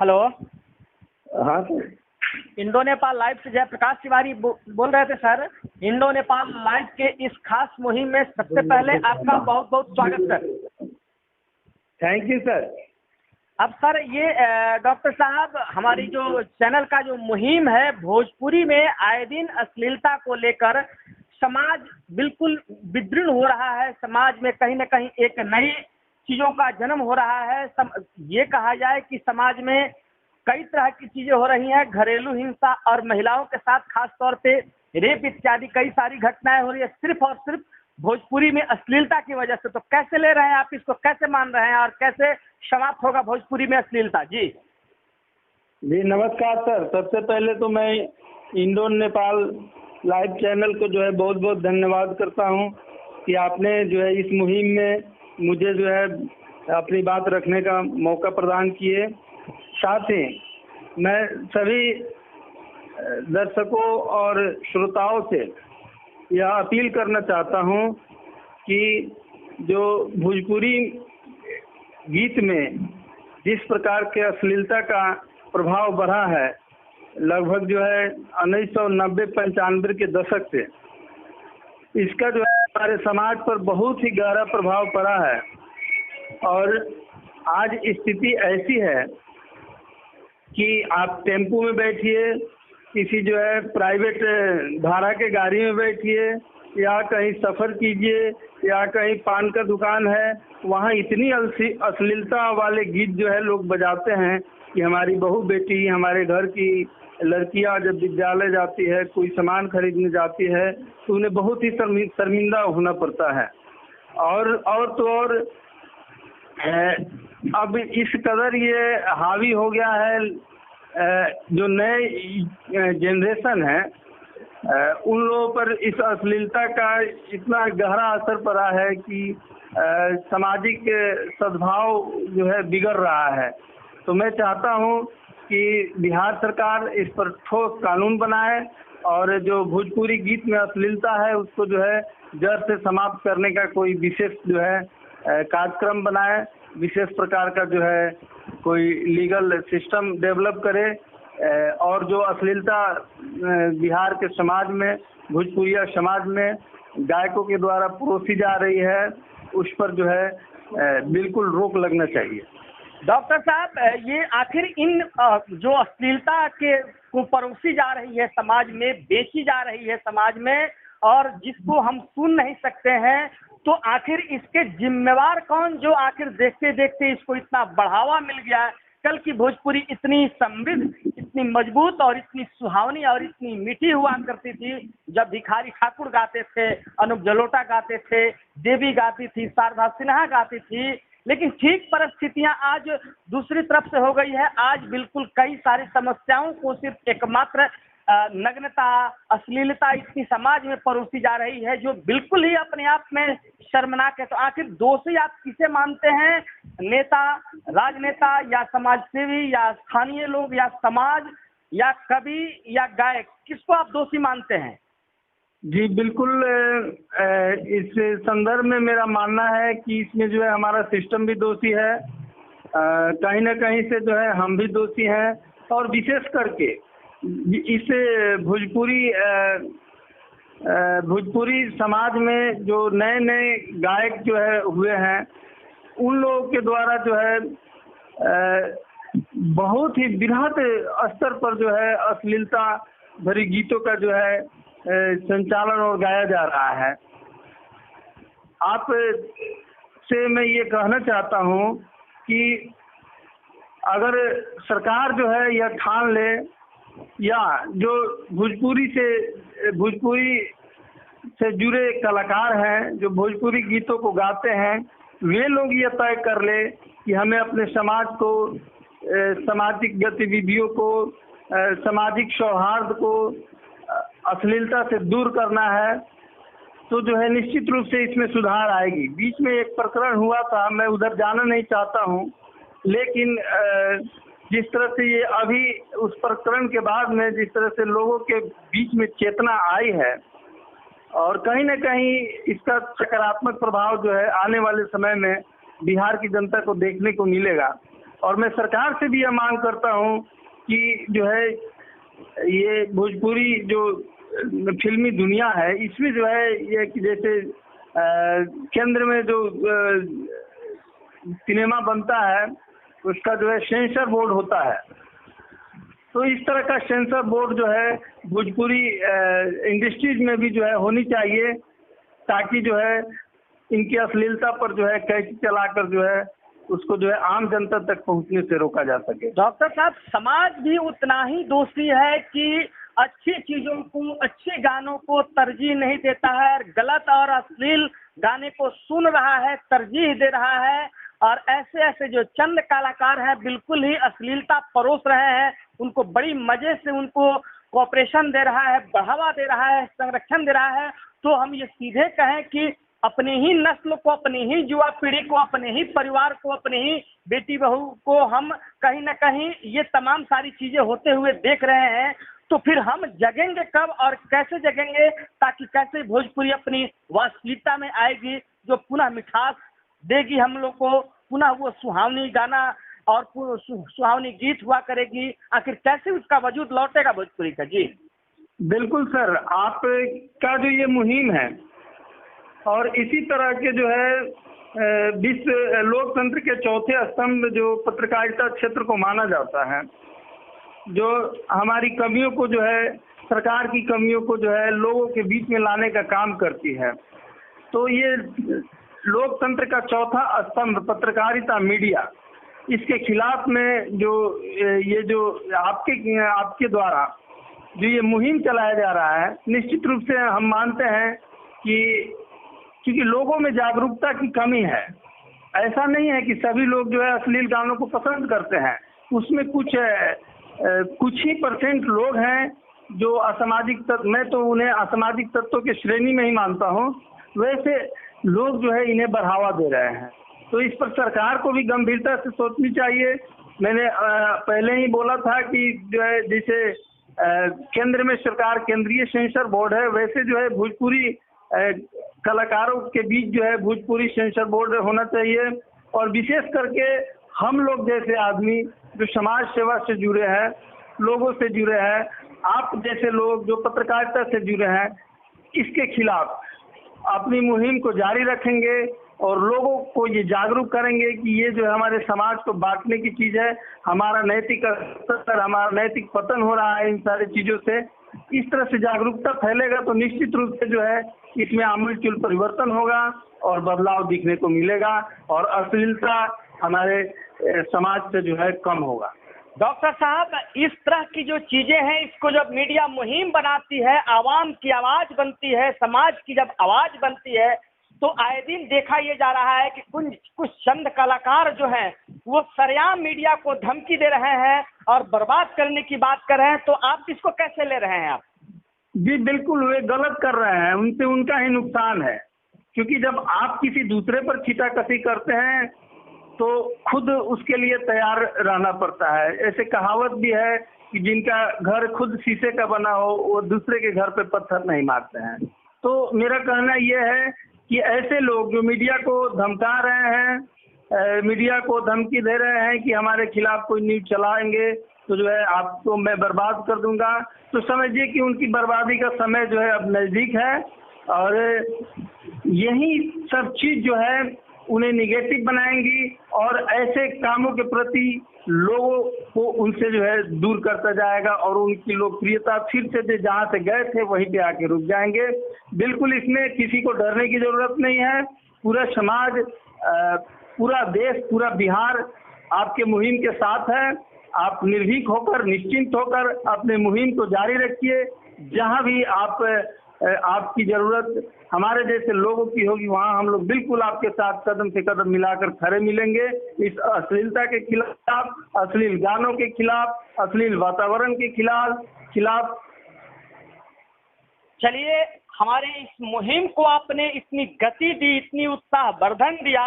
Hello. हाँ sir. Indo Nepal live से जयप्रकाश तिवारी बोल रहे थे सर। इंडो नेपाल लाइव के इस खास मुहिम में सबसे पहले आपका बहुत बहुत स्वागत सर। Thank you sir. अब सर ये डॉक्टर साहब, हमारी जो चैनल का जो मुहिम है, भोजपुरी में आए दिन अश्लीलता को लेकर समाज बिल्कुल विदृढ़ हो रहा है। समाज में कहीं न कहीं एक नई चीज़ों का जन्म हो रहा है। ये कहा जाए कि समाज में कई तरह की चीज़ें हो रही हैं। घरेलू हिंसा और महिलाओं के साथ खास तौर पे रेप इत्यादि कई सारी घटनाएं हो रही है, सिर्फ और सिर्फ भोजपुरी में अश्लीलता की वजह से। तो कैसे ले रहे हैं आप इसको, कैसे मान रहे हैं और कैसे समाप्त होगा भोजपुरी में अश्लीलता? जी नमस्कार सर। सबसे पहले तो मैं इंडो नेपाल लाइव चैनल को जो है बहुत बहुत धन्यवाद करता हूं कि आपने जो है इस मुहिम में मुझे जो है अपनी बात रखने का मौका प्रदान किए। साथ ही मैं सभी दर्शकों और श्रोताओं से यह अपील करना चाहता हूं कि जो भोजपुरी गीत में जिस प्रकार के अश्लीलता का प्रभाव बढ़ा है, लगभग जो है 1990-95 के दशक से, इसका जो है हमारे समाज पर बहुत ही गहरा प्रभाव पड़ा है। और आज स्थिति ऐसी है कि आप टेम्पो में बैठिए, किसी जो है प्राइवेट भाड़ा के गाड़ी में बैठिए, या कहीं सफ़र कीजिए, या कहीं पान का दुकान है, वहाँ इतनी अश्लीलता वाले गीत जो है लोग बजाते हैं कि हमारी बहू बेटी, हमारे घर की लड़कियां जब विद्यालय जाती है, कोई सामान खरीदने जाती है, तो उन्हें बहुत ही शर्मिंदा होना पड़ता है। और तो और अब इस कदर ये हावी हो गया है, जो नए जनरेशन है उन लोगों पर इस अश्लीलता का इतना गहरा असर पड़ा है कि सामाजिक सद्भाव जो है बिगड़ रहा है। तो मैं चाहता हूं कि बिहार सरकार इस पर ठोस कानून बनाए और जो भोजपुरी गीत में अश्लीलता है उसको जो है जड़ से समाप्त करने का कोई विशेष जो है कार्यक्रम बनाए, विशेष प्रकार का जो है कोई लीगल सिस्टम डेवलप करे। और जो अश्लीलता बिहार के समाज में, भोजपुरिया समाज में गायकों के द्वारा परोसी जा रही है, उस पर जो है बिल्कुल रोक लगना चाहिए। डॉक्टर साहब, ये आखिर इन जो अश्लीलता के को परोसी जा रही है समाज में, बेची जा रही है समाज में, और जिसको हम सुन नहीं सकते हैं, तो आखिर इसके जिम्मेवार कौन, जो आखिर देखते देखते इसको इतना बढ़ावा मिल गया है? कल की भोजपुरी इतनी समृद्ध, इतनी मजबूत और इतनी सुहावनी और इतनी मीठी हुआ करती थी। जब भिखारी ठाकुर गाते थे, अनूप जलोटा गाते थे, देवी गाती थी, शारदा सिन्हा गाती थी, लेकिन ठीक परिस्थितियां आज दूसरी तरफ से हो गई है। आज बिल्कुल कई सारी समस्याओं को सिर्फ एकमात्र नग्नता, अश्लीलता इतनी समाज में परोसी जा रही है जो बिल्कुल ही अपने आप में शर्मनाक है। तो आखिर दोषी आप किसे मानते हैं? नेता, राजनेता, या समाजसेवी, या स्थानीय लोग, या समाज, या कवि, या गायक? किसको आप दोषी मानते हैं? जी बिल्कुल, इस संदर्भ में मेरा मानना है कि इसमें जो है हमारा सिस्टम भी दोषी है, कहीं ना कहीं से जो है हम भी दोषी हैं। और विशेष करके इस भोजपुरी समाज में जो नए नए गायक जो है हुए हैं, उन लोगों के द्वारा जो है बहुत ही बृहद स्तर पर जो है अश्लीलता भरी गीतों का जो है संचालन और गाया जा रहा है। आप से मैं ये कहना चाहता हूँ कि अगर सरकार जो है यह ठान ले, या जो भोजपुरी से जुड़े कलाकार हैं जो भोजपुरी गीतों को गाते हैं, वे लोग ये तय कर ले कि हमें अपने समाज को, सामाजिक गतिविधियों को, सामाजिक सौहार्द को अश्लीलता से दूर करना है, तो जो है निश्चित रूप से इसमें सुधार आएगी। बीच में एक प्रकरण हुआ था, मैं उधर जाना नहीं चाहता हूँ, लेकिन जिस तरह से ये अभी उस प्रकरण के बाद में जिस तरह से लोगों के बीच में चेतना आई है, और कहीं न कहीं इसका सकारात्मक प्रभाव जो है आने वाले समय में बिहार की जनता को देखने को मिलेगा। और मैं सरकार से भी यह मांग करता हूँ कि जो है ये भोजपुरी जो फिल्मी दुनिया है इसमें जो है ये कि जैसे केंद्र में जो सिनेमा बनता है उसका जो है सेंसर बोर्ड होता है, तो इस तरह का सेंसर बोर्ड जो है भोजपुरी इंडस्ट्रीज में भी जो है होनी चाहिए, ताकि जो है इनकी अश्लीलता पर जो है कैची चलाकर जो है उसको जो है आम जनता तक पहुंचने से रोका जा सके। डॉक्टर साहब, समाज भी उतना ही दोषी है कि अच्छी चीजों को, अच्छे गानों को तरजीह नहीं देता है, गलत और अश्लील गाने को सुन रहा है, तरजीह दे रहा है, और ऐसे ऐसे जो चंद कलाकार हैं बिल्कुल ही अश्लीलता परोस रहे हैं, उनको बड़ी मजे से उनको कोऑपरेशन दे रहा है, बढ़ावा दे रहा है, संरक्षण दे रहा है। तो हम ये सीधे कहें कि अपनी ही नस्ल को, अपनी ही युवा पीढ़ी को, अपने ही परिवार को, अपनी ही बेटी बहू को हम कहीं ना कहीं ये तमाम सारी चीजें होते हुए देख रहे हैं, तो फिर हम जगेंगे कब और कैसे जगेंगे, ताकि कैसे भोजपुरी अपनी वास्तविकता में आएगी, जो पुनः मिठास देगी हम लोग को, पुनः वो सुहावनी गाना और सुहावनी गीत हुआ करेगी, आखिर कैसे उसका वजूद लौटेगा भोजपुरी का। जी बिल्कुल सर, आपका जो ये मुहिम है और इसी तरह के जो है विश्व लोकतंत्र के चौथे स्तंभ जो पत्रकारिता क्षेत्र को माना जाता है, जो हमारी कमियों को जो है, सरकार की कमियों को जो है लोगों के बीच में लाने का काम करती है, तो ये लोकतंत्र का चौथा स्तंभ पत्रकारिता मीडिया, इसके खिलाफ में जो ये जो आपके द्वारा जो ये मुहिम चलाया जा रहा है, निश्चित रूप से हम मानते हैं कि क्योंकि लोगों में जागरूकता की कमी है। ऐसा नहीं है कि सभी लोग जो है अश्लील गानों को पसंद करते हैं, उसमें कुछ ही परसेंट लोग हैं जो असामाजिक तत्व, मैं तो उन्हें असामाजिक तत्वों की श्रेणी में ही मानता हूं, वैसे लोग जो है इन्हें बढ़ावा दे रहे हैं। तो इस पर सरकार को भी गंभीरता से सोचनी चाहिए। मैंने पहले ही बोला था कि जो है जैसे केंद्र में सरकार केंद्रीय सेंसर बोर्ड है, वैसे जो है भोजपुरी कलाकारों के बीच जो है भोजपुरी सेंसर बोर्ड होना चाहिए, और विशेष करके हम लोग जैसे आदमी जो समाज सेवा से जुड़े हैं, लोगों से जुड़े हैं, आप जैसे लोग जो पत्रकारिता से जुड़े हैं, इसके खिलाफ अपनी मुहिम को जारी रखेंगे और लोगों को ये जागरूक करेंगे कि ये जो हमारे समाज को बांटने की चीज़ है, हमारा नैतिक स्तर, हमारा नैतिक पतन हो रहा है इन सारी चीज़ों से। इस तरह से जागरूकता फैलेगा तो निश्चित रूप से जो है इसमें आमूलचूल परिवर्तन होगा और बदलाव दिखने को मिलेगा और अश्लीलता हमारे समाज से जो है कम होगा। डॉक्टर साहब, इस तरह की जो चीजें हैं, इसको जब मीडिया मुहिम बनाती है, आवाम की आवाज बनती है, समाज की जब आवाज बनती है, तो आए दिन देखा ये जा रहा है कि कुछ चंद कलाकार जो हैं वो सरेआम मीडिया को धमकी दे रहे हैं और बर्बाद करने की बात कर रहे हैं। तो आप इसको कैसे ले रहे हैं आप? जी बिल्कुल, वे गलत कर रहे हैं, उनसे उनका ही नुकसान है, क्योंकि जब आप किसी दूसरे पर छीटाकशी करते हैं तो खुद उसके लिए तैयार रहना पड़ता है। ऐसे कहावत भी है कि जिनका घर खुद शीशे का बना हो वो दूसरे के घर पे पत्थर नहीं मारते हैं। तो मेरा कहना यह है कि ऐसे लोग जो मीडिया को धमका रहे हैं, मीडिया को धमकी दे रहे हैं कि हमारे खिलाफ कोई न्यूज चलाएंगे तो जो है आपको मैं बर्बाद कर दूंगा, तो समझिए कि उनकी बर्बादी का समय जो है अब नज़दीक है, और यही सब चीज़ जो है उन्हें निगेटिव बनाएंगी और ऐसे कामों के प्रति लोगों को उनसे जो है दूर करता जाएगा और उनकी लोकप्रियता फिर से जहाँ से गए थे वहीं पे आके रुक जाएंगे। बिल्कुल इसमें किसी को डरने की जरूरत नहीं है। पूरा समाज, पूरा देश, पूरा बिहार आपके मुहिम के साथ है। आप निर्भीक होकर, निश्चिंत होकर अपने मुहिम को जारी रखिए। जहाँ भी आपकी जरूरत हमारे जैसे लोगों की होगी, वहाँ हम लोग बिल्कुल आपके साथ कदम से कदम मिलाकर खड़े मिलेंगे। इस अश्लीलता के खिलाफ, अश्लील गानों के खिलाफ, अश्लील वातावरण के खिलाफ। चलिए, हमारे इस मुहिम को आपने इतनी गति दी, इतनी उत्साहवर्धन दिया,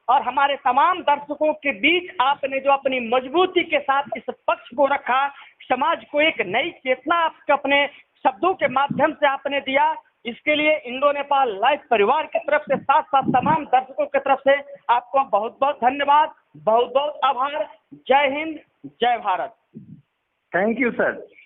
और हमारे तमाम दर्शकों के बीच आपने जो अपनी मजबूती के साथ इस पक्ष को रखा, समाज को एक नई चेतना आपके अपने शब्दों के माध्यम से आपने दिया, इसके लिए इंडो नेपाल लाइव परिवार की तरफ से, साथ साथ तमाम दर्शकों की तरफ से आपको बहुत बहुत धन्यवाद। बहुत बहुत आभार। जय हिंद, जय भारत। Thank you sir.